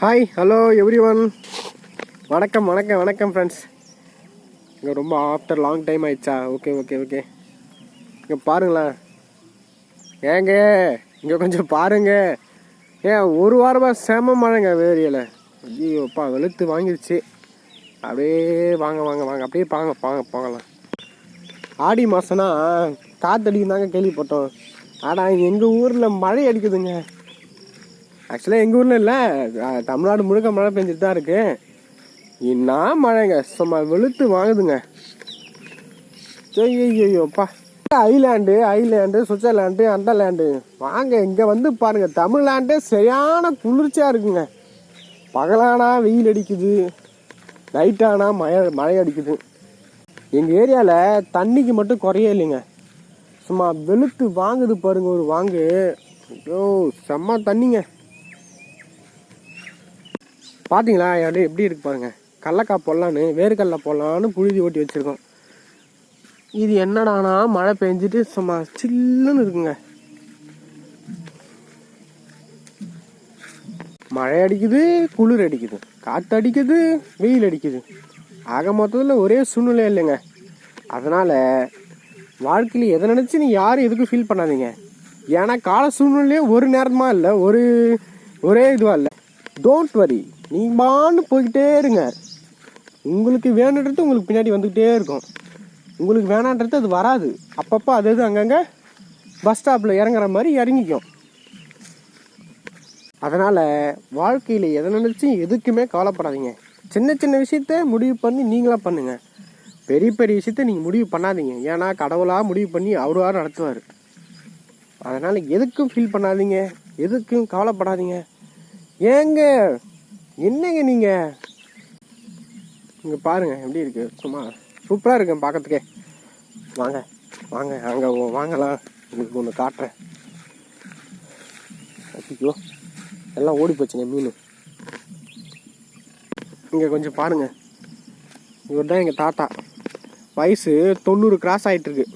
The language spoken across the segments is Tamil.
Hi hello every one. வணக்கம் வணக்கம் வணக்கம் ஃப்ரெண்ட்ஸ். இங்கே ரொம்ப ஆஃப்டர் லாங் டைம் ஆயிடுச்சா? Okay okay okay. இங்கே பாருங்களேன், ஏங்க இங்கே கொஞ்சம் பாருங்க. ஒரு வாரமாக செம மழைங்க வேரியலை. ஐயோப்பா வெளுத்து வாங்கிடுச்சு. அப்படியே வாங்க வாங்க வாங்க அப்படியே வாங்க வாங்க போகலாம். ஆடி மாதம்னா காற்றடிக்கும் தாங்க கேள்விப்பட்டோம். ஆனால் எங்கள் ஊரில் மழை அடிக்குதுங்க. ஆக்சுவலாக எங்கள் ஊரில் இல்லை, தமிழ்நாடு முழுக்க மழை பெஞ்சிட்டு தான் இருக்கு. என்ன மழைங்க, சும்மா வெளுத்து வாங்குதுங்க. ஐயோப்பா, ஐலாண்டு சுவிட்சர்லாண்டு அந்த லேண்டு வாங்க இங்கே வந்து பாருங்க. தமிழ்லாண்டே சரியான குளிர்ச்சியாக இருக்குங்க. பகலானா வெயில் அடிக்குது, நைட்டானா மழை அடிக்குது. எங்கள் ஏரியாவில் தண்ணிக்கு மட்டும் குறையே இல்லைங்க. சும்மா வெளுத்து வாங்குது பாருங்க ஒரு வாங்கு. ஐயோ செம்ம தண்ணிங்க. பார்த்தீங்களா எப்படி இருக்கு பாருங்க. கடலக்காய் போடலான்னு வேர்க்கடலை போடலான்னு புழுதி ஓட்டி வச்சுருக்கோம். இது என்னடானா மழை பெஞ்சிட்டு சும்மா சில்லுன்னு இருக்குங்க. மழை அடிக்குது, குளிர் அடிக்குது, காற்று அடிக்குது, வெயில் அடிக்குது. ஆக மொத்தத்தில் ஒரே சூழ்நிலை இல்லைங்க. அதனால் வாழ்க்கையில் எதை நினச்சி நீ யாரும் எதுக்கும் ஃபீல் பண்ணாதீங்க. ஏன்னா கால சூழ்நிலையே ஒரு நேரமாக இல்லை, ஒரே இதுவாக இல்லை. டோன்ட் வரி, நீங்களான்னு போய்கிட்டே இருங்க. உங்களுக்கு வேணுன்றது உங்களுக்கு பின்னாடி வந்துக்கிட்டே இருக்கும். உங்களுக்கு வேணான்றது அது வராது. அப்பப்போ அது அங்கங்கே பஸ் ஸ்டாப்பில் இறங்குற மாதிரி இறங்கிக்கும். அதனால் வாழ்க்கையில் எதை நினச்சி எதுக்குமே கவலைப்படாதீங்க. சின்ன சின்ன விஷயத்த முடிவு பண்ணி நீங்களாக பண்ணுங்கள். பெரிய பெரிய விஷயத்த நீங்கள் முடிவு பண்ணாதீங்க. ஏன்னா கடவுளாக முடிவு பண்ணி அவராக நடத்துவார். அதனால் எதுக்கும் ஃபீல் பண்ணாதீங்க, எதுக்கும் கவலைப்படாதீங்க. ஏங்க என்னங்க நீங்கள் இங்கே பாருங்கள் எப்படி இருக்குது. சும்மா சூப்பராக இருக்கேன் பார்க்கறதுக்கே. வாங்க வாங்க அங்கே வாங்கலாம், உங்களுக்கு ஒன்று காட்டுறேன். ஐயோ எல்லாம் ஓடி போச்சுங்க மீன். இங்கே கொஞ்சம் பாருங்கள், இவர் தான் எங்கள் தாத்தா. வயசு 90 கிராஸ் ஆகிட்டுருக்கு.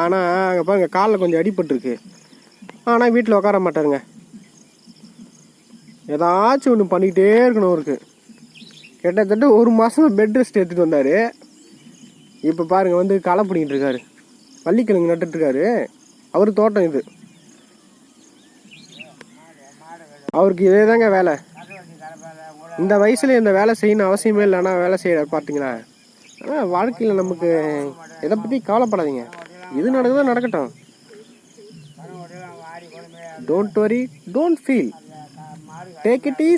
ஆனால் அங்கே பாருங்கள் காலில் கொஞ்சம் அடிபட்டுருக்கு. ஆனால் வீட்டில் உட்கார மாட்டாருங்க. ஏதாச்சும் ஒன்று பண்ணிக்கிட்டே இருக்கணும் அவருக்கு. கிட்டத்தட்ட 1 மாதம் பெட் ரெஸ்ட் எடுத்துகிட்டு வந்தார். இப்போ பாருங்கள் வந்து களை பிடிக்கிட்டு இருக்காரு. வள்ளிக்கிழங்கு நட்டுட்ருக்காரு. அவர் தோட்டம் இது. அவருக்கு இதே தாங்க வேலை. இந்த வயசில் இந்த வேலை செய்யணும் அவசியமே இல்லை. ஆனால் வேலை செய்ய பார்த்தீங்களா. ஆனால் வாழ்க்கையில் நமக்கு எதை பற்றி கவலைப்படாதீங்க. இது நடக்குதோ நடக்கட்டும். Don't worry, don't feel, take it easy.